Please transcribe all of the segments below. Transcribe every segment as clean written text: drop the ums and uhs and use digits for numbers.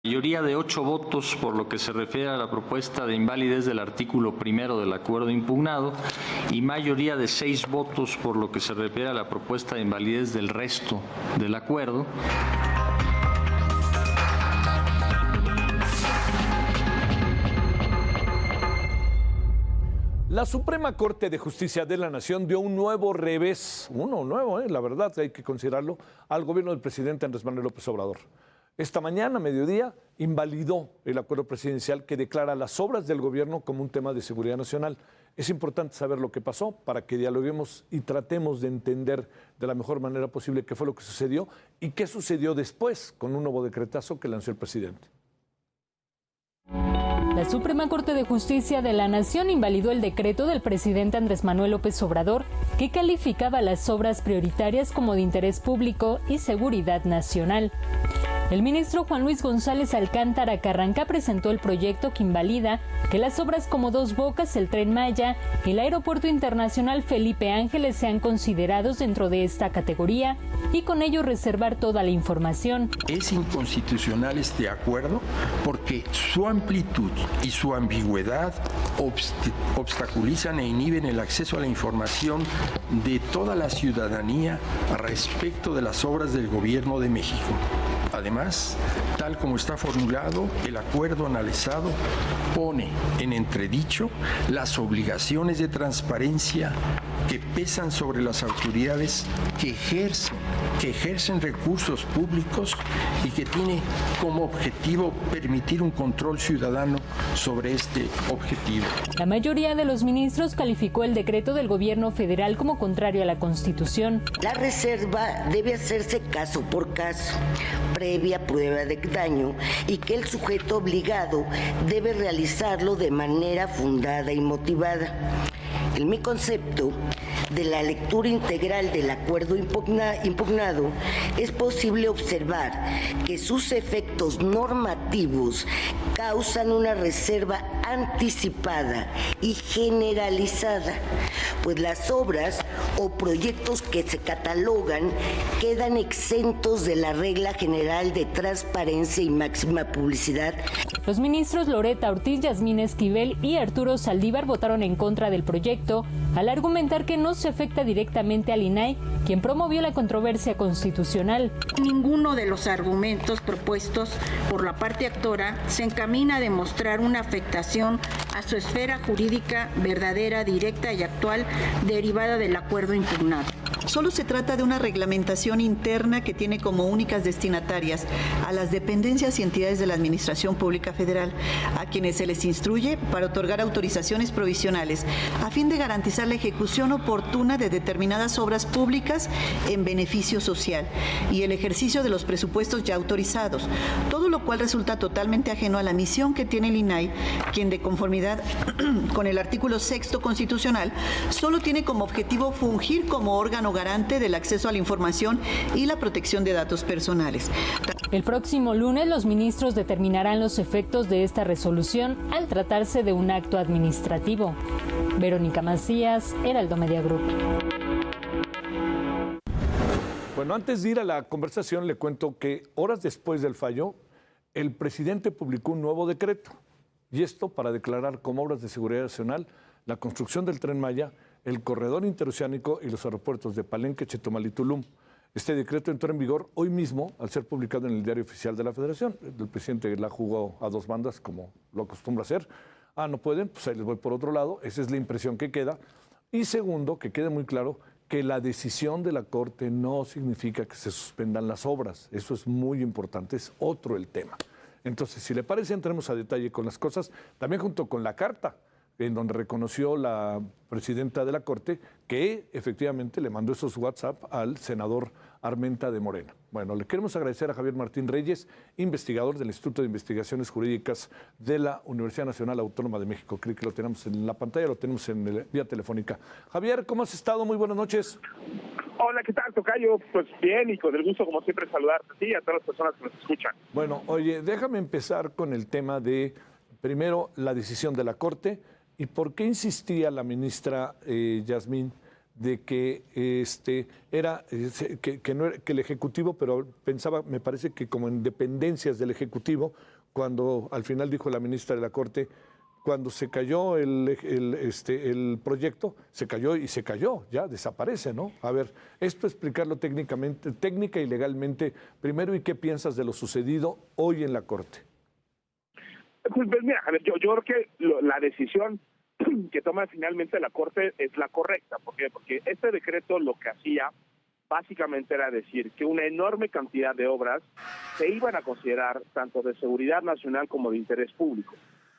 Mayoría de 8 votos por lo que se refiere a la propuesta de invalidez del artículo 1 del acuerdo impugnado y mayoría de 6 votos por lo que se refiere a la propuesta de invalidez del resto del acuerdo. La Suprema Corte de Justicia de la Nación dio un nuevo revés, la verdad hay que considerarlo, al gobierno del presidente Andrés Manuel López Obrador. Esta mañana, a mediodía, invalidó el acuerdo presidencial que declara las obras del gobierno como un tema de seguridad nacional. Es importante saber lo que pasó para que dialoguemos y tratemos de entender de la mejor manera posible qué fue lo que sucedió y qué sucedió después con un nuevo decretazo que lanzó el presidente. La Suprema Corte de Justicia de la Nación invalidó el decreto del presidente Andrés Manuel López Obrador que calificaba las obras prioritarias como de interés público y seguridad nacional. El ministro Juan Luis González Alcántara Carranca presentó el proyecto que invalida que las obras como Dos Bocas, el Tren Maya y el Aeropuerto Internacional Felipe Ángeles sean considerados dentro de esta categoría y con ello reservar toda la información. Es inconstitucional este acuerdo porque su amplitud y su ambigüedad obstaculizan e inhiben el acceso a la información de toda la ciudadanía respecto de las obras del Gobierno de México. Además, tal como está formulado, el acuerdo analizado pone en entredicho las obligaciones de transparencia que pesan sobre las autoridades que ejercen recursos públicos y que tiene como objetivo permitir un control ciudadano sobre este objetivo. La mayoría de los ministros calificó el decreto del gobierno federal como contrario a la Constitución. La reserva debe hacerse caso por caso, previa prueba de daño, y que el sujeto obligado debe realizarlo de manera fundada y motivada. En mi concepto de la lectura integral del acuerdo impugnado, es posible observar que sus efectos normativos causan una reserva anticipada y generalizada, pues las obras o proyectos que se catalogan quedan exentos de la regla general de transparencia y máxima publicidad. Los ministros Loreta Ortiz, Yasmín Esquivel y Arturo Saldívar votaron en contra del proyecto al argumentar que no se afecta directamente al INAI, quien promovió la controversia constitucional. Ninguno de los argumentos propuestos por la parte actora se encamina a demostrar una afectación a su esfera jurídica verdadera, directa y actual derivada del acuerdo impugnado. Solo se trata de una reglamentación interna que tiene como únicas destinatarias a las dependencias y entidades de la Administración Pública Federal, a quienes se les instruye para otorgar autorizaciones provisionales a fin de garantizar la ejecución oportuna de determinadas obras públicas en beneficio social y el ejercicio de los presupuestos ya autorizados, todo lo cual resulta totalmente ajeno a la misión que tiene el INAI, quien de conformidad con el artículo 6º constitucional solo tiene como objetivo fungir como órgano garante del acceso a la información y la protección de datos personales. El próximo lunes los ministros determinarán los efectos de esta resolución al tratarse de un acto administrativo. Verónica Macías, Heraldo Media Group. Bueno, antes de ir a la conversación, le cuento que horas después del fallo, el presidente publicó un nuevo decreto. Y esto para declarar como obras de seguridad nacional la construcción del Tren Maya, el corredor interoceánico y los aeropuertos de Palenque, Chetumal y Tulum. Este decreto entró en vigor hoy mismo al ser publicado en el Diario Oficial de la Federación. El presidente la jugó a dos bandas como lo acostumbra hacer. No pueden, pues ahí les voy por otro lado. Esa es la impresión que queda. Y segundo, que quede muy claro que la decisión de la Corte no significa que se suspendan las obras. Eso es muy importante, es otro el tema. Entonces, si le parece, entremos a detalle con las cosas, también junto con la carta en donde reconoció la presidenta de la Corte que efectivamente le mandó esos WhatsApp al senador Armenta de Morena. Bueno, le queremos agradecer a Javier Martín Reyes, investigador del Instituto de Investigaciones Jurídicas de la Universidad Nacional Autónoma de México. Creo que lo tenemos en la pantalla, lo tenemos en vía telefónica. Javier, ¿cómo has estado? Muy buenas noches. Hola, ¿qué tal, tocayo? Pues bien, y con el gusto, como siempre, saludarte a ti y a todas las personas que nos escuchan. Bueno, oye, déjame empezar con el tema de, primero, la decisión de la Corte y por qué insistía la ministra Yasmín de que no era, que el Ejecutivo, pero pensaba, me parece que como en dependencias del Ejecutivo, cuando al final dijo la ministra de la Corte, cuando se cayó el proyecto, se cayó y se cayó, ya desaparece, ¿no? A ver, esto explicarlo técnicamente, técnica y legalmente, primero, ¿y qué piensas de lo sucedido hoy en la Corte? Pues mira, a ver, yo creo que la decisión que toma finalmente la Corte es la correcta. ¿Por qué? Porque este decreto lo que hacía básicamente era decir que una enorme cantidad de obras se iban a considerar tanto de seguridad nacional como de interés público.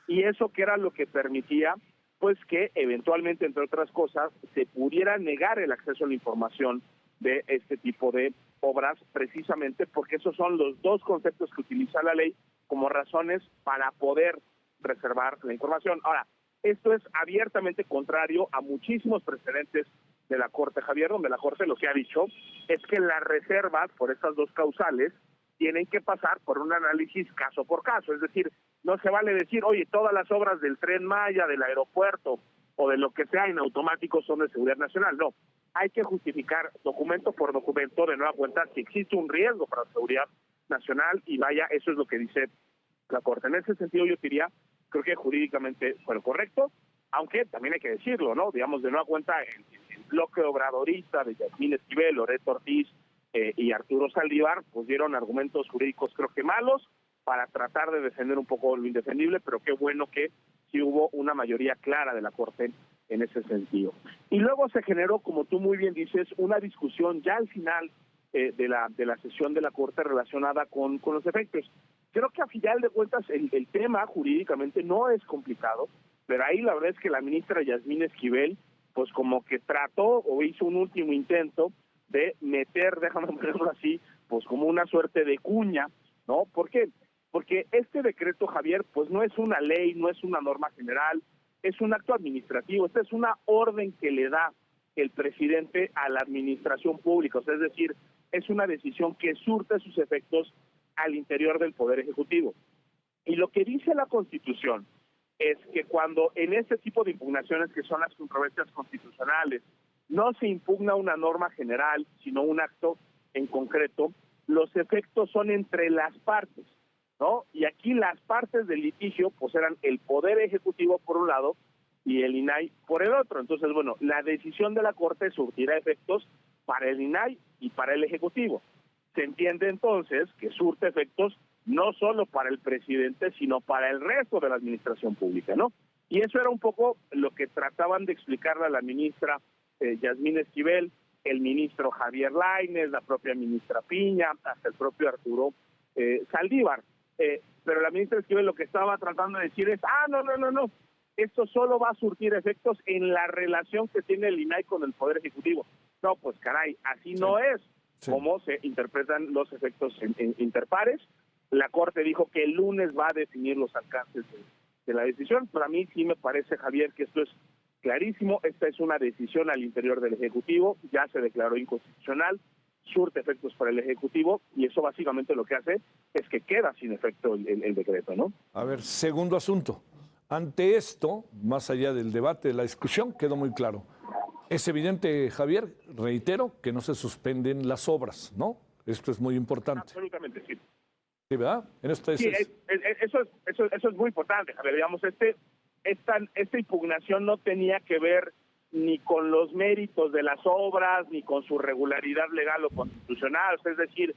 Y eso que era lo que permitía, pues que eventualmente, entre otras cosas, se pudiera negar el acceso a la información de este tipo de obras, precisamente porque esos son los dos conceptos que utiliza la ley como razones para poder reservar la información. Ahora, esto es abiertamente contrario a muchísimos precedentes de la Corte, Javier, donde la Corte lo que ha dicho es que las reservas por estas dos causales tienen que pasar por un análisis caso por caso. Es decir, no se vale decir, oye, todas las obras del Tren Maya, del aeropuerto o de lo que sea en automático son de seguridad nacional. No, hay que justificar documento por documento, de nueva cuenta, si existe un riesgo para la seguridad nacional, y vaya, eso es lo que dice la Corte. En ese sentido yo diría, creo que jurídicamente fue lo correcto, aunque también hay que decirlo, ¿no? Digamos, de nueva cuenta, el bloque obradorista de Yasmín Esquivel, Loreto Ortiz y Arturo Saldívar, pues dieron argumentos jurídicos creo que malos para tratar de defender un poco lo indefendible, pero qué bueno que sí hubo una mayoría clara de la Corte en ese sentido. Y luego se generó, como tú muy bien dices, una discusión ya al final de la sesión de la Corte relacionada con los efectos. Creo que a final de cuentas el tema jurídicamente no es complicado, pero ahí la verdad es que la ministra Yasmín Esquivel pues como que trató o hizo un último intento de meter, déjame ponerlo así, pues como una suerte de cuña, ¿no? ¿Por qué? Porque este decreto, Javier, pues no es una ley, no es una norma general, es un acto administrativo, esta es una orden que le da el presidente a la administración pública, o sea, es decir, es una decisión que surte sus efectos al interior del Poder Ejecutivo. Y lo que dice la Constitución es que cuando en este tipo de impugnaciones, que son las controversias constitucionales, no se impugna una norma general, sino un acto en concreto, los efectos son entre las partes, ¿no? Y aquí las partes del litigio pues eran el Poder Ejecutivo por un lado y el INAI por el otro. Entonces, bueno, la decisión de la Corte surtirá efectos para el INAI y para el Ejecutivo. Se entiende entonces que surte efectos no solo para el presidente, sino para el resto de la administración pública, ¿no? Y eso era un poco lo que trataban de explicarle a la ministra Yasmín Esquivel, el ministro Javier Lainez, la propia ministra Piña, hasta el propio Arturo Saldívar. Pero la ministra Esquivel lo que estaba tratando de decir es, no, esto solo va a surtir efectos en la relación que tiene el INAI con el Poder Ejecutivo. No, pues caray, así no es como se interpretan los efectos interpares. La Corte dijo que el lunes va a definir los alcances de la decisión. Para mí sí me parece, Javier, que esto es clarísimo. Esta es una decisión al interior del Ejecutivo, ya se declaró inconstitucional, surte efectos para el Ejecutivo, y eso básicamente lo que hace es que queda sin efecto el decreto, ¿no? A ver, segundo asunto. Ante esto, más allá del debate, de la discusión, quedó muy claro. Es evidente, Javier, reitero, que no se suspenden las obras, ¿no? Esto es muy importante. Absolutamente, sí. ¿Sí, verdad? Eso es muy importante, Javier. Digamos, esta impugnación no tenía que ver ni con los méritos de las obras, ni con su regularidad legal o constitucional. Es decir,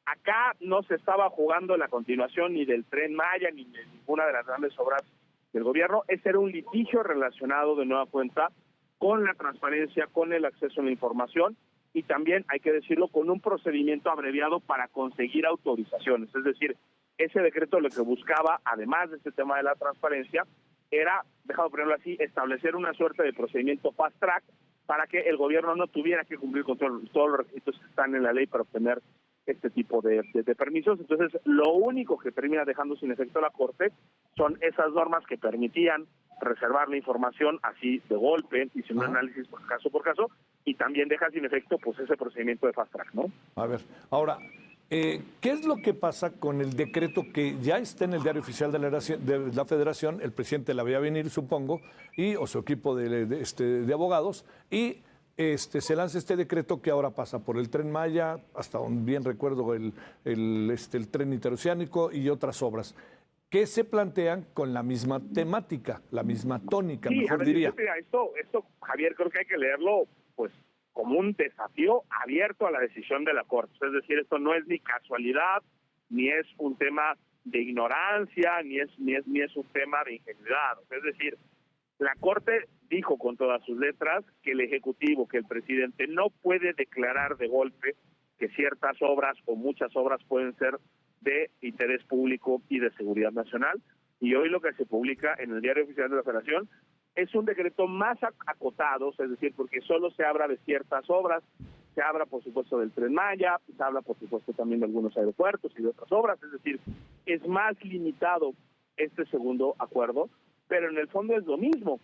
acá no se estaba jugando la continuación ni del Tren Maya, ni de ninguna de las grandes obras del gobierno. Ese era un litigio relacionado, de nueva cuenta, con la transparencia, con el acceso a la información, y también, hay que decirlo, con un procedimiento abreviado para conseguir autorizaciones. Es decir, ese decreto lo que buscaba, además de este tema de la transparencia, era, déjame ponerlo así, establecer una suerte de procedimiento fast track para que el gobierno no tuviera que cumplir con todos los requisitos que están en la ley para obtener este tipo de permisos. Entonces, lo único que termina dejando sin efecto la Corte son esas normas que permitían reservar la información así de golpe y sin un análisis por caso, y también deja sin efecto pues ese procedimiento de fast track, ¿no? A ver, ahora, ¿qué es lo que pasa con el decreto que ya está en el Diario Oficial de la Federación? El presidente la veía venir, supongo, o su equipo de abogados, y se lanza este decreto que ahora pasa por el Tren Maya, hasta donde bien recuerdo el tren interoceánico y otras obras, que se plantean con la misma temática, la misma tónica, sí, mejor ver, diría. Esto, Javier, creo que hay que leerlo pues como un desafío abierto a la decisión de la Corte. Es decir, esto no es ni casualidad, ni es un tema de ignorancia, ni es un tema de ingenuidad. Es decir, la Corte dijo con todas sus letras que el Ejecutivo, que el presidente no puede declarar de golpe que ciertas obras o muchas obras pueden ser de interés público y de seguridad nacional. Y hoy lo que se publica en el Diario Oficial de la Federación es un decreto más acotado, es decir, porque solo se habla de ciertas obras, se habla por supuesto del Tren Maya, se habla por supuesto también de algunos aeropuertos y de otras obras, es decir, es más limitado este segundo acuerdo, pero en el fondo es lo mismo,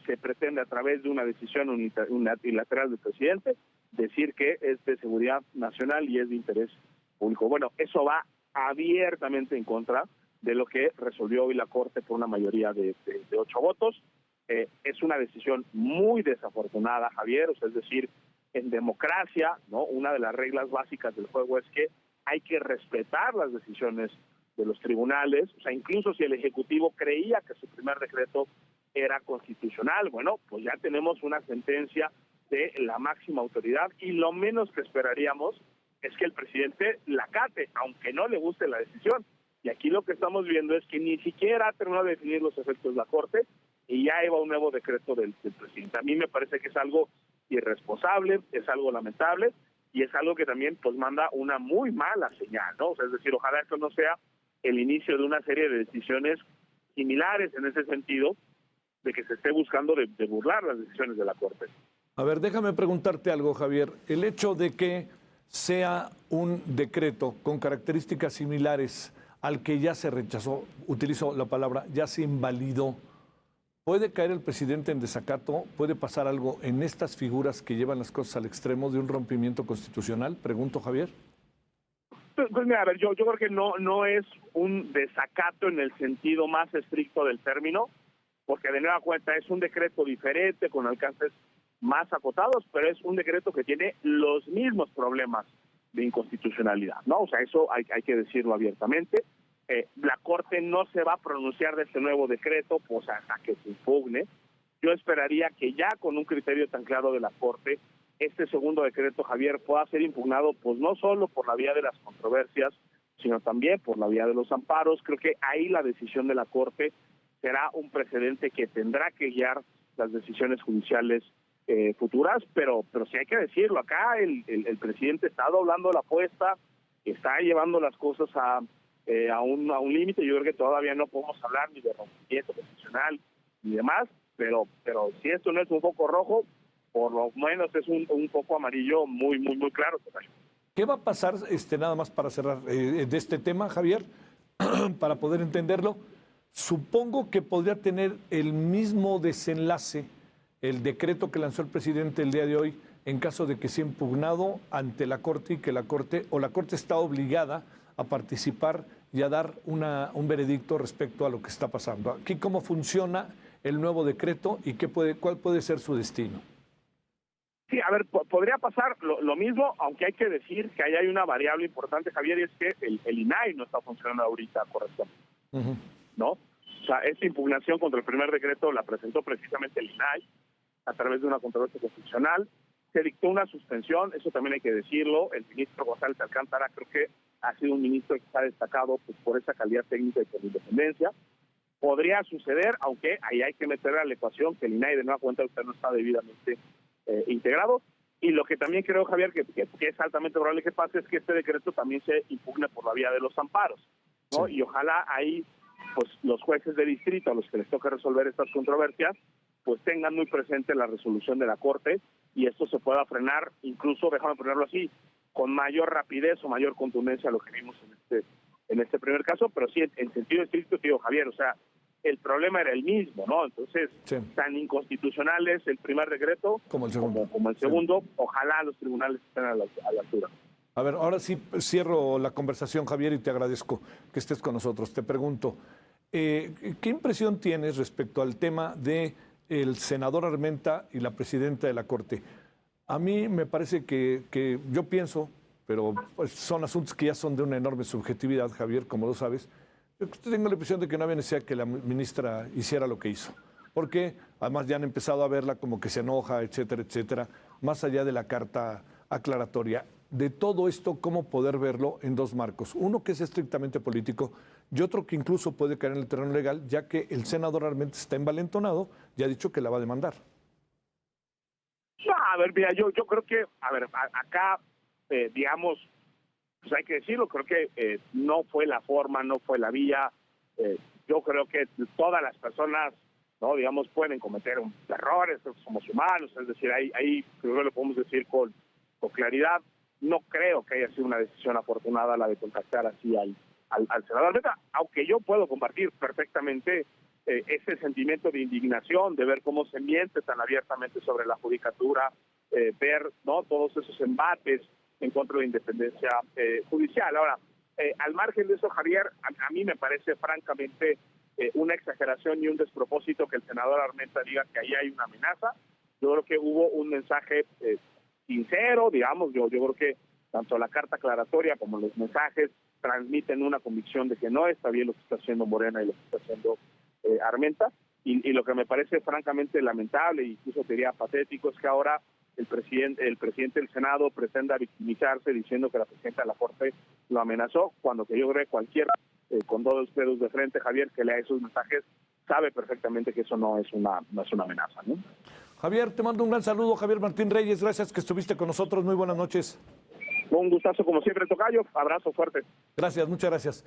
se pretende a través de una decisión unilateral del presidente decir que es de seguridad nacional y es de interés público. Bueno, eso va abiertamente en contra de lo que resolvió hoy la Corte por una mayoría de 8 votos. Es una decisión muy desafortunada, Javier, es decir, en democracia, ¿no? Una de las reglas básicas del juego es que hay que respetar las decisiones de los tribunales, o sea, incluso si el Ejecutivo creía que su primer decreto era constitucional, bueno, pues ya tenemos una sentencia de la máxima autoridad y lo menos que esperaríamos es que el presidente la acate, aunque no le guste la decisión. Y aquí lo que estamos viendo es que ni siquiera ha terminado de definir los efectos de la Corte y ya iba un nuevo decreto del presidente. A mí me parece que es algo irresponsable, es algo lamentable y es algo que también pues manda una muy mala señal, ¿no? O sea, es decir, ojalá esto no sea el inicio de una serie de decisiones similares en ese sentido, de que se esté buscando de burlar las decisiones de la Corte. A ver, déjame preguntarte algo, Javier. El hecho de que sea un decreto con características similares al que ya se rechazó, utilizo la palabra, ya se invalidó, ¿puede caer el presidente en desacato? ¿Puede pasar algo en estas figuras que llevan las cosas al extremo de un rompimiento constitucional? Pregunto, Javier. Pues mira, a ver, yo creo que no es un desacato en el sentido más estricto del término, porque de nueva cuenta es un decreto diferente, con alcances más acotados, pero es un decreto que tiene los mismos problemas de inconstitucionalidad, ¿no? O sea, eso hay que decirlo abiertamente. La Corte no se va a pronunciar de este nuevo decreto, pues hasta que se impugne. Yo esperaría que ya con un criterio tan claro de la Corte, este segundo decreto, Javier, pueda ser impugnado, pues no solo por la vía de las controversias, sino también por la vía de los amparos. Creo que ahí la decisión de la Corte será un precedente que tendrá que guiar las decisiones judiciales futuras, pero sí hay que decirlo, acá el presidente está doblando la apuesta, está llevando las cosas a un límite. Yo creo que todavía no podemos hablar ni de rompimiento constitucional ni demás, pero si esto no es un foco rojo, por lo menos es un foco amarillo muy claro. ¿Qué va a pasar, nada más para cerrar de este tema, Javier, para poder entenderlo? Supongo que podría tener el mismo desenlace el decreto que lanzó el presidente el día de hoy en caso de que sea impugnado ante la Corte y que la Corte está obligada a participar y a dar un veredicto respecto a lo que está pasando. Aquí, ¿cómo funciona el nuevo decreto y cuál puede ser su destino? Sí, a ver, podría pasar lo mismo, aunque hay que decir que ahí hay una variable importante, Javier, y es que el INAI no está funcionando ahorita correctamente, ¿no? O sea, esta impugnación contra el primer decreto la presentó precisamente el INAI a través de una controversia constitucional. Se dictó una suspensión, eso también hay que decirlo. El ministro González Alcántara creo que ha sido un ministro que está destacado pues, por esa calidad técnica y por independencia. Podría suceder, aunque ahí hay que meter a la ecuación que el INAI de nueva cuenta usted no está debidamente integrado. Y lo que también creo, Javier, que es altamente probable que pase es que este decreto también se impugne por la vía de los amparos, ¿no? Sí. Y ojalá ahí pues los jueces de distrito a los que les toca resolver estas controversias pues tengan muy presente la resolución de la Corte y esto se pueda frenar, incluso, déjame ponerlo así, con mayor rapidez o mayor contundencia a lo que vimos en este primer caso, pero sí, en sentido estricto, tío Javier, o sea, el problema era el mismo, ¿no? Entonces, sí, tan inconstitucional es el primer decreto como el segundo, sí. Ojalá los tribunales estén a la altura. A ver, ahora sí cierro la conversación, Javier, y te agradezco que estés con nosotros. Te pregunto, ¿qué impresión tienes respecto al tema de el senador Armenta y la presidenta de la Corte? A mí me parece que yo pienso, pero pues, son asuntos que ya son de una enorme subjetividad, Javier, como lo sabes. Yo tengo la impresión de que no había necesidad que la ministra hiciera lo que hizo. Porque además ya han empezado a verla como que se enoja, etcétera, etcétera, más allá de la carta aclaratoria. De todo esto, ¿cómo poder verlo en dos marcos? Uno que es estrictamente político y otro que incluso puede caer en el terreno legal, ya que el senador realmente está envalentonado y ha dicho que la va a demandar. No, a ver, mira, yo creo que, a ver, acá, digamos, pues hay que decirlo, creo que no fue la forma, no fue la vía. Yo creo que todas las personas, no, digamos, pueden cometer errores, somos humanos, es decir, ahí creo que lo podemos decir con claridad. No creo que haya sido una decisión afortunada la de contactar así al senador Armenta, aunque yo puedo compartir perfectamente ese sentimiento de indignación, de ver cómo se miente tan abiertamente sobre la judicatura, ver, ¿no?, todos esos embates en contra de la independencia judicial. Ahora, al margen de eso, Javier, a mí me parece francamente una exageración y un despropósito que el senador Armenta diga que ahí hay una amenaza. Yo creo que hubo un mensaje sincero, digamos, yo creo que tanto la carta aclaratoria como los mensajes transmiten una convicción de que no está bien lo que está haciendo Morena y lo que está haciendo Armenta, y lo que me parece francamente lamentable, incluso te diría patético, es que ahora el presidente del Senado pretenda victimizarse diciendo que la presidenta de la Corte lo amenazó, cuando que yo creo que cualquiera con dos dedos de frente, Javier, que lea esos mensajes, sabe perfectamente que eso no es una amenaza, ¿no? Javier, te mando un gran saludo, Javier Martín Reyes, gracias que estuviste con nosotros, muy buenas noches. Un gustazo como siempre, tocayo, abrazo fuerte. Gracias, muchas gracias.